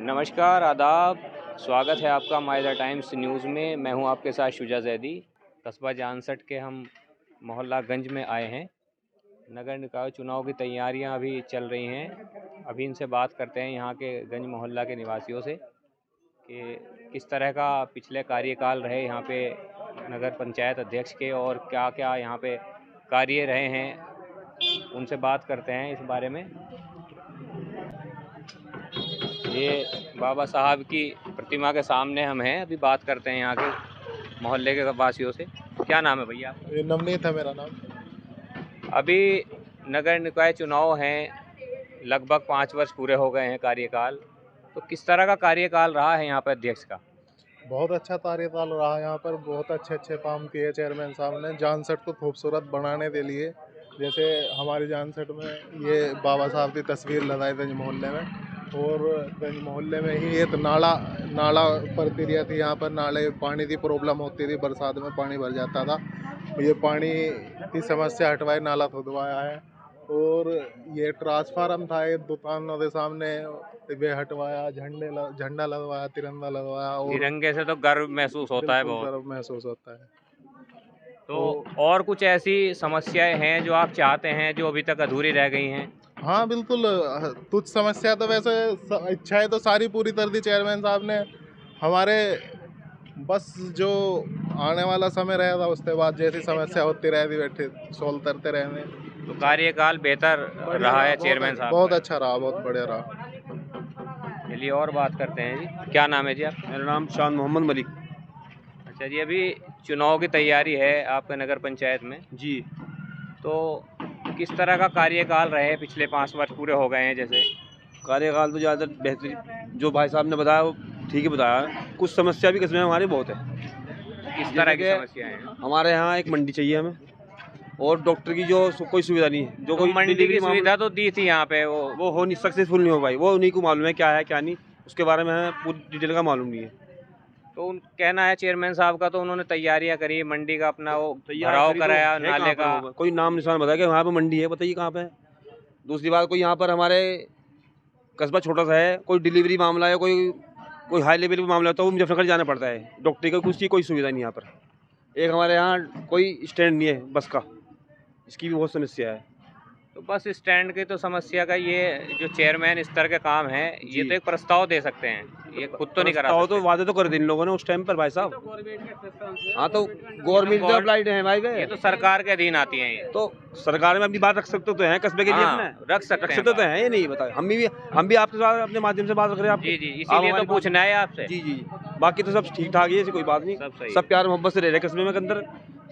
नमस्कार, आदाब। स्वागत है आपका माय द टाइम्स न्यूज़ में। मैं हूं आपके साथ शुजा जैदी। कस्बा जानसठ के हम मोहल्ला गंज में आए हैं। नगर निकाय चुनाव की तैयारियां अभी चल रही हैं। अभी इनसे बात करते हैं यहाँ के गंज मोहल्ला के निवासियों से कि किस तरह का पिछले कार्यकाल रहे यहाँ पे नगर पंचायत अध्यक्ष के और क्या क्या यहाँ पे कार्य रहे हैं। उनसे बात करते हैं इस बारे में। ये बाबा साहब की प्रतिमा के सामने हम हैं। अभी बात करते हैं यहाँ के मोहल्ले के वासियों से। क्या नाम है भैया? ये नवनीत है मेरा नाम। अभी नगर निकाय चुनाव हैं, लगभग 5 वर्ष पूरे हो गए हैं कार्यकाल। तो किस तरह का कार्यकाल रहा है यहाँ पर अध्यक्ष का? बहुत अच्छा कार्यकाल रहा। यहाँ पर बहुत अच्छे अच्छे काम किए चेयरमैन साहब ने जानसठ को खूबसूरत बनाने के लिए। जैसे हमारे जानसठ में ये बाबा साहब की तस्वीर लगाई गंज मोहल्ले में, और गंज मोहल्ले में ही एक नाला प्रक्रिया थी। यहाँ पर नाले पानी की प्रॉब्लम होती थी, बरसात में पानी भर जाता था। ये पानी की समस्या हटवाई, नाला खुदवाया है। और ये ट्रांसफार्म था एक दुकानों के सामने, वे हटवाया। झंडा लगवाया, तिरंगा लगवाया। और तिरंगे से तो गर्व महसूस होता है, बहुत गर्व महसूस होता है। तो और कुछ ऐसी समस्याएं हैं जो आप चाहते हैं जो अभी तक अधूरी रह गई हैं? हाँ बिल्कुल, कुछ समस्या तो वैसे इच्छाएं तो सारी पूरी कर दी चेयरमैन साहब ने हमारे। बस जो आने वाला समय रहेगा उसके बाद जैसी समस्या होती रहेगी बैठे सोल्व करते रहेंगे। तो कार्यकाल बेहतर रहा है चेयरमैन साहब? बहुत अच्छा रहा, बहुत बढ़िया रहा। चलिए और बात करते हैं जी। क्या नाम है जी आप? मेरा नाम शान मोहम्मद मलिक। अच्छा जी, अभी चुनाव की तैयारी है आपके नगर पंचायत में जी। तो किस तरह का कार्यकाल रहे? पिछले 5 वर्ष पूरे हो गए हैं। जैसे कार्यकाल तो ज़्यादा बेहतरीन जो भाई साहब ने बताया वो ठीक ही बताया। कुछ समस्या भी किस्में हमारी बहुत है। किस तरह की समस्याएं हैं? हमारे यहाँ एक मंडी चाहिए हमें, और डॉक्टर की जो कोई सुविधा नहीं है। जो तो कोई मंडी की सुविधा तो दी थी यहाँ पे, वो हो नहीं, सक्सेसफुल नहीं हो भाई। वो उन्हीं को मालूम है क्या है क्या नहीं, उसके बारे में हमें पूरी डिटेल का मालूम नहीं है। तो कहना है चेयरमैन साहब का तो उन्होंने तैयारियां करी, मंडी का अपना वो भराव कराया, नाले का। कोई नाम निशान बताया कि वहाँ पे मंडी है, बताइए कहाँ पे है। दूसरी बात, कोई यहाँ पर हमारे कस्बा छोटा सा है, कोई डिलीवरी मामला है, कोई हाई लेवल का मामला है तो वो मुजफ्फरनगर जाना पड़ता है। डॉक्टर का कुछ की कोई सुविधा नहीं यहाँ पर। एक हमारे यहाँ कोई स्टैंड नहीं है बस का, इसकी भी बहुत समस्या है। तो बस स्टैंड की तो समस्या का ये जो चेयरमैन स्तर के काम है, ये तो एक प्रस्ताव दे सकते हैं, ये खुद तो नहीं करा सकते। तो वादे तो कर दिए इन लोगों ने उस टाइम पर भाई साहब। हाँ तो गवर्नमेंट जो अप्लाइड है भाई, ये तो सरकार के अधीन आती हैं। ये तो सरकार में अपनी बात रख सकते तो हैं कस्बे के लिए अपने, रख सकते तो हैं। ये नहीं बताए, हम भी आपके साथ अपने माध्यम से बात रख रहे हैं। जी जी, इसीलिए तो पूछना है आपसे। जी जी, बाकी तो सब ठीक ठाक है, ऐसी कोई बात नहीं। सब प्यार मोहब्बत से रह रहे हैं कस्बे में के अंदर।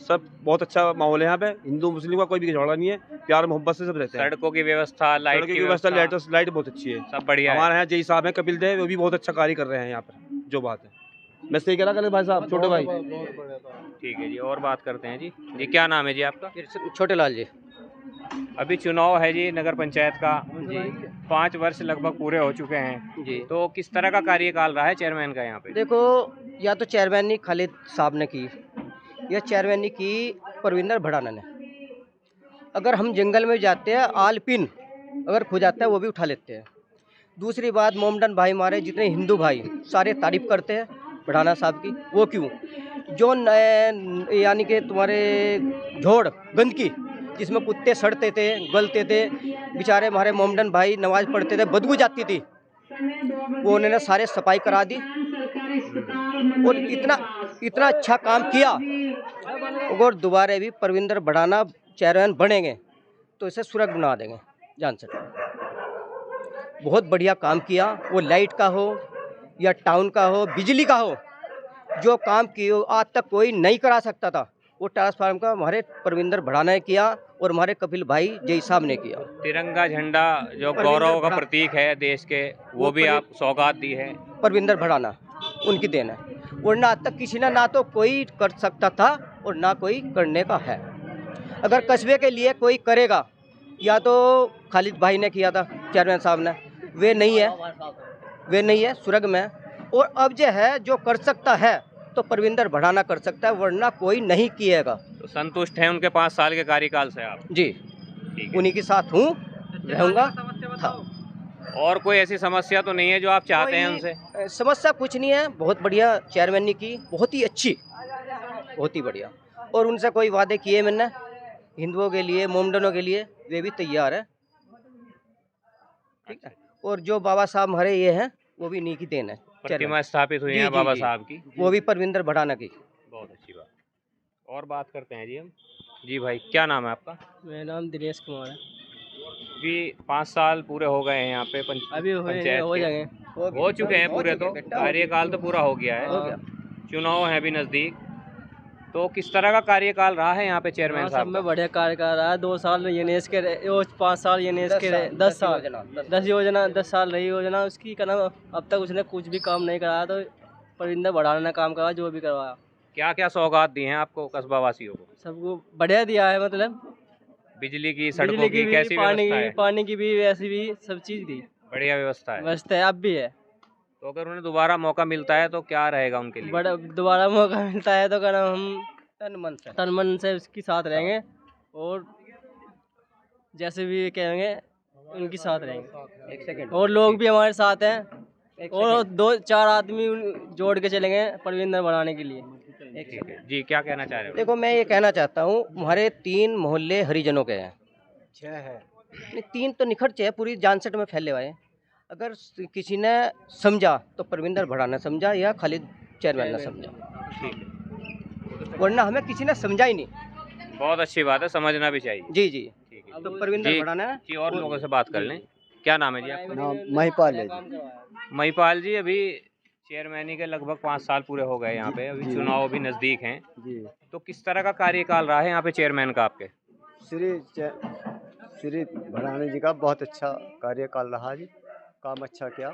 सब बहुत अच्छा माहौल है यहाँ पे। हिंदू मुस्लिम का कोई भी झगड़ा नहीं है, प्यार मोहब्बत से सब रहते हैं। सड़कों की व्यवस्था, लाइट की व्यवस्था, लाइट बहुत अच्छी है, सब बढ़िया। हमारे यहाँ जय साहब है कपिल देव, वो भी बहुत अच्छा कार्य कर रहे हैं यहाँ पर। जो बात है मैं सही कह रहा कल भाई साहब, छोटे भाई। ठीक है जी, और बात करते हैं जी। जी क्या नाम है जी आपका? छोटे लाल जी। अभी चुनाव है जी नगर पंचायत का जी, 5 वर्ष लगभग पूरे हो चुके हैं जी। तो किस तरह का कार्यकाल रहा है चेयरमैन का यहाँ पे? देखो, या तो चेयरमैन ने खालिद साहब ने की, या चेयरमैन ने की परविंदर भड़ाना ने। अगर हम जंगल में जाते हैं, आलपिन अगर खो जाता है वो भी उठा लेते हैं। दूसरी बात, मोमडन भाई हमारे जितने हिंदू भाई सारे तारीफ करते हैं भड़ाना साहब की। वो क्यों? जो यानी कि तुम्हारे झोड़ गंदगी जिसमें कुत्ते सड़ते थे, गलते थे, बेचारे हमारे मोमडन भाई नमाज पढ़ते थे, बदबू जाती थी, वो उन्होंने सारे सफाई करा दी। और इतना अच्छा काम किया। अगर दोबारा भी परविंदर भड़ाना चेयरमैन बनेंगे तो इसे सुरग बना देंगे जानसठ। बहुत बढ़िया काम किया, वो लाइट का हो या टाउन का हो, बिजली का हो, जो काम किया आज तक कोई नहीं करा सकता था, वो ट्रांसफार्म का हमारे परविंदर भड़ाना ने किया और हमारे कपिल भाई जय साहब ने किया। तिरंगा झंडा जो गौरव का प्रतीक है देश के, वो भी आप सौगात दी है। परविंदर भड़ाना उनकी देन है, वरना आज तक किसी ने ना तो कोई कर सकता था और ना कोई करने का है। अगर कस्बे के लिए कोई करेगा, या तो खालिद भाई ने किया था चेयरमैन साहब ने, वे नहीं है सुरग में। और अब जो है जो कर सकता है तो परविंदर भड़ाना कर सकता है, वरना कोई नहीं किएगा। तो संतुष्ट हैं उनके 5 साल के कार्यकाल से आप? जी, उन्हीं के साथ हूँ, रहूँगा था। और कोई ऐसी समस्या तो नहीं है जो आप चाहते हैं उनसे? समस्या कुछ नहीं है, बहुत बढ़िया चेयरमैन ने की, बहुत ही अच्छी, बहुत ही बढ़िया। और उनसे कोई वादे किए मैंने हिंदुओं के लिए, मोमडनों के लिए, वे भी तैयार है, ठीक है। और जो बाबा साहब हमारे ये हैं वो भी इन्हीं की देन है। प्रतिमा स्थापित हुई है बाबा साहब की, वो भी परविंदर भड़ाना की। बहुत अच्छी बात। और बात करते हैं जी हम। जी भाई, क्या नाम है आपका? मेरा नाम दिनेश कुमार है। जी 5 साल पूरे हो गए हैं यहाँ पे अभी हो पंचायत के। जाएंगे। हो चुके हैं पूरे, तो कार्यकाल तो पूरा हो गया हो है, गया। चुनाव है भी नज़दीक, तो किस तरह का कार्यकाल रहा है यहाँ पे चेयरमैन हाँ, सब साहब में का? बढ़िया कार्य कर रहा है। 2 साल एनएस के रहे, वो 5 साल एनएस के रहे, 10 साल 10 योजना, 10 साल रही योजना उसकी का नाम। अब तक उसने कुछ भी काम नहीं कराया, तो परविंदर भड़ाना ने काम कराया, जो भी करवाया। क्या क्या सौगात दी हैं आपको कस्बा वासियों को? सबको बढ़िया दिया है, मतलब बिजली की, सड़कों बिजली की की भी, कैसी व्यवस्था है? पानी की भी, वैसी भी सब चीज़ दी, बढ़िया व्यवस्था है। व्यवस्था है, अब भी है। तो अगर उन्हें दोबारा मौका मिलता है तो क्या रहेगा उनके लिए? बड़ा दोबारा मौका मिलता है तो कहना हम तन मन से उसके साथ रहेंगे, और जैसे भी कहेंगे उनके साथ रहेंगे। एक सेकंड। और लोग भी हमारे साथ हैं, एक और 2-4 आदमी जोड़ के चलेंगे परविंदर बढ़ाने के लिए। ठीक है जी, क्या कहना चाह रहे हो? देखो, मैं ये कहना चाहता हूँ, हमारे 3 मोहल्ले हरिजनों के हैं, 6 है, 3 तो निखट है, पूरी जानसठ में फैले हुए हैं। अगर किसी ने समझा तो परविंदर भड़ाना समझा या खालिद चेयरमैन ने समझा, ठीक है, वरना हमें किसी ने समझा ही नहीं। बहुत अच्छी बात है, समझना भी चाहिए। जी जी, ठीक है तो परविंदर जी, भड़ाना जी और लोगों से बात कर लें। क्या नाम है जी आपका? नाम महिपाल है जी। महिपाल जी, अभी चेयरमैनी के लगभग 5 साल पूरे हो गए यहाँ पे, अभी जी। चुनाव भी नज़दीक हैं, जी तो किस तरह का कार्यकाल रहा है यहाँ पे चेयरमैन का आपके? श्री भड़ाना जी का बहुत अच्छा कार्यकाल रहा जी, काम अच्छा किया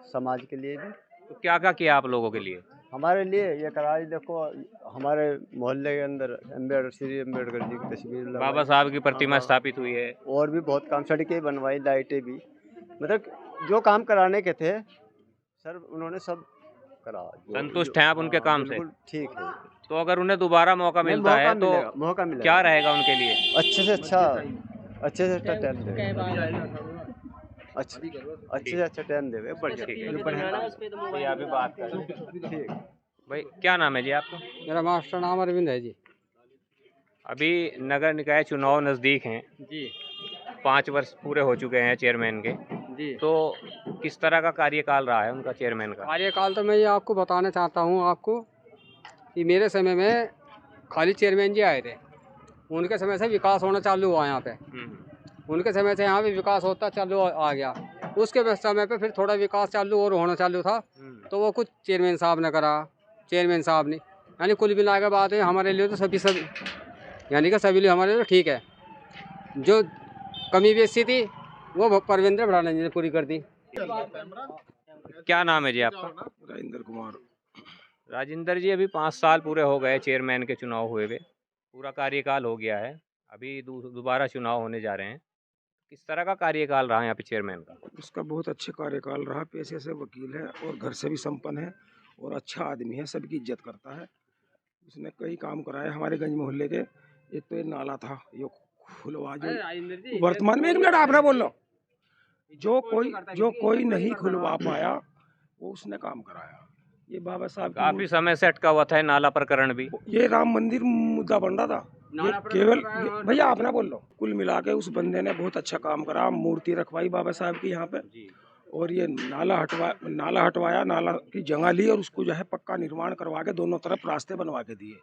समाज के लिए भी, तो क्या क्या किया आप लोगों के लिए? हमारे लिए ये करा जी। देखो, हमारे मोहल्ले के अंदर श्री अम्बेडकर जी की तस्वीर लगवाई, बाबा साहब की प्रतिमा हाँ। स्थापित हुई है, और भी बहुत काम, सड़कें बनवाई, लाइटें भी, मतलब जो काम कराने के थे सर उन्होंने सब करा। संतुष्ट हैं आप उनके काम से? बिल्कुल ठीक है। तो अगर उन्हें दोबारा मौका मिलता है तो मौका मिलेगा, क्या रहेगा उनके लिए? अच्छे से अच्छा टाइम देवे, अच्छे से अच्छा टाइम देवे, बढ़िया। ये अभी बात करें। ठीक। भाई, क्या नाम है जी आपका? मेरा मास्टर नाम अरविंद है जी। अभी नगर निकाय चुनाव नज़दीक हैं जी 5 वर्ष पूरे हो चुके हैं चेयरमैन के, जी। तो किस तरह का कार्यकाल रहा है उनका चेयरमैन का? कार्यकाल तो मैं ये आपको बताना चाहता हूँ आपको कि मेरे समय में खाली चेयरमैन जी आए थे, उनके समय से विकास होना चालू हुआ यहाँ पे, उनके समय से यहाँ पे विकास होता चालू आ गया। उसके समय पे फिर थोड़ा विकास चालू और होना चालू था, तो वो कुछ चेयरमैन साहब ने करा, चेयरमैन साहब ने, यानी कुल मिला के बात है हमारे लिए तो सब यानी कि सभी लिए हमारे लिए ठीक है। जो कमी बेसी थी वो परविंदर भड़ाना जी ने पूरी कर दी। क्या नाम है जी आपका? राजेंद्र कुमार। राजेंद्र जी, अभी 5 साल पूरे हो गए चेयरमैन के चुनाव हुए हुए, पूरा कार्यकाल हो गया है, अभी दोबारा चुनाव होने जा रहे हैं, किस तरह का कार्यकाल रहा है यहाँ पे चेयरमैन का? उसका बहुत अच्छा कार्यकाल रहा, पेशे से वकील है और घर से भी संपन्न है और अच्छा आदमी है, सबकी इज्जत करता है। उसने कई काम कराए हमारे गंज मोहल्ले के। एक तो ये नाला था, ये खुलवा, जो वर्तमान में, 1 मिनट आप ना बोल लो, जो कोई नहीं खुलवा पाया वो उसने काम कराया। ये बाबा साहब काफी समय से अटका हुआ था ये नाला प्रकरण भी। ये राम मंदिर मुद्दा बन रहा था, ये केवल भैया आप ना बोल लो, कुल मिला के उस बंदे ने बहुत अच्छा काम करा। मूर्ति रखवाई बाबा साहब की यहाँ पे, और ये नाला हटवाया, नाला की जगह ली और उसको जो है पक्का निर्माण करवा के दोनों तरफ रास्ते बनवा के दिए।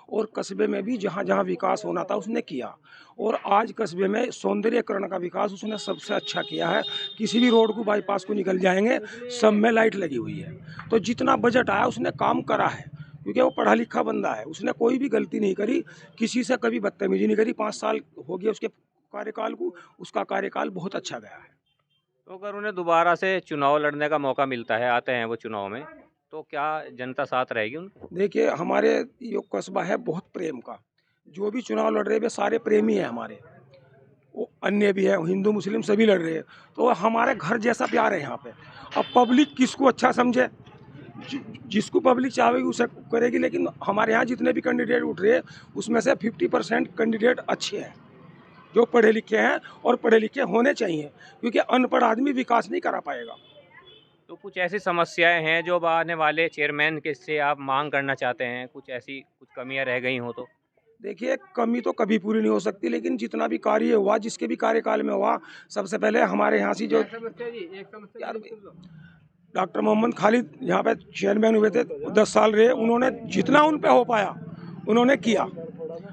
और कस्बे में भी जहाँ जहाँ विकास होना था उसने किया, और आज कस्बे में सौंदर्यकरण का विकास उसने सबसे अच्छा किया है। किसी भी रोड को, बाईपास को निकल जाएंगे, सब में लाइट लगी हुई है। तो जितना बजट आया उसने काम करा है, क्योंकि वो पढ़ा लिखा बंदा है, उसने कोई भी गलती नहीं करी, किसी से कभी बदतमीजी नहीं करी। 5 साल हो गए उसके कार्यकाल को, उसका कार्यकाल बहुत अच्छा गया है। तो अगर उन्हें दोबारा से चुनाव लड़ने का मौका मिलता है, आते हैं वो चुनाव में, तो क्या जनता साथ रहेगी उनके? देखिए, हमारे ये कस्बा है बहुत प्रेम का, जो भी चुनाव लड़ रहे हैं सारे प्रेमी हैं हमारे, वो अन्य भी है, हिंदू मुस्लिम सभी लड़ रहे हैं, तो हमारे घर जैसा प्यार है यहाँ पे। अब पब्लिक किसको अच्छा समझे, जिसको पब्लिक चाहेगी उसे करेगी, लेकिन हमारे यहाँ जितने भी कैंडिडेट उठ रहे हैं उसमें से 50% कैंडिडेट अच्छे हैं, जो पढ़े लिखे हैं और पढ़े लिखे होने चाहिए, क्योंकि अनपढ़ आदमी विकास नहीं करा पाएगा। तो कुछ ऐसी समस्याएं हैं जो अब आने वाले चेयरमैन के से आप मांग करना चाहते हैं, कुछ ऐसी कुछ कमियां रह गई हो तो? देखिए, कमी तो कभी पूरी नहीं हो सकती, लेकिन जितना भी कार्य हुआ, जिसके भी कार्यकाल में हुआ, सबसे पहले हमारे यहाँ से जो डॉक्टर मोहम्मद खालिद यहाँ पे चेयरमैन हुए थे, 10 साल रहे, उन्होंने जितना उन पे हो पाया उन्होंने किया।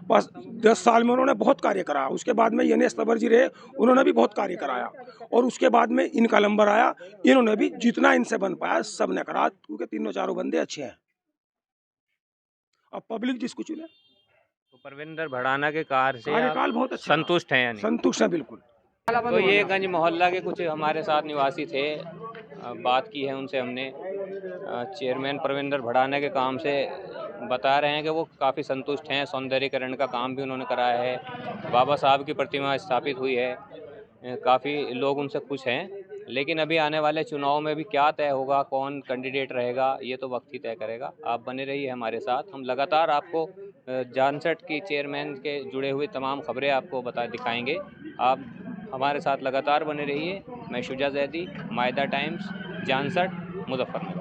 बस 10 साल में उन्होंने बहुत कार्य करा। उसके बाद में यनेश तंवर जी रहे, उन्होंने भी बहुत कार्य कराया, और उसके बाद में इनका नंबर आया, इन्होंने भी जितना इनसे बन पाया सब ने करा, क्योंकि तीनों चारों बंदे अच्छे हैं। अब पब्लिक जिसको चुने। तो परविंदर भड़ाना के कार्य से कार्यकाल आप बहुत अच्छा संतुष्ट हैं? यानी संतुष्ट है बिल्कुल। तो ये गंज मोहल्ला के कुछ हमारे साथ निवासी थे, बात की है उनसे हमने। चेयरमैन परविंदर भड़ाना के काम से बता रहे हैं कि वो काफ़ी संतुष्ट हैं। सौंदर्यीकरण का काम भी उन्होंने कराया है, बाबा साहब की प्रतिमा स्थापित हुई है, काफ़ी लोग उनसे खुश हैं। लेकिन अभी आने वाले चुनाव में भी क्या तय होगा, कौन कैंडिडेट रहेगा, ये तो वक्त ही तय करेगा। आप बने रहिए हमारे साथ, हम लगातार आपको जानसठ की चेयरमैन के जुड़े हुए तमाम खबरें आपको दिखाएंगे। आप हमारे साथ लगातार बने रहिए। मैं शुजा जैदी, मायदा टाइम्स, जानसठ, मुजफ्फरनगर।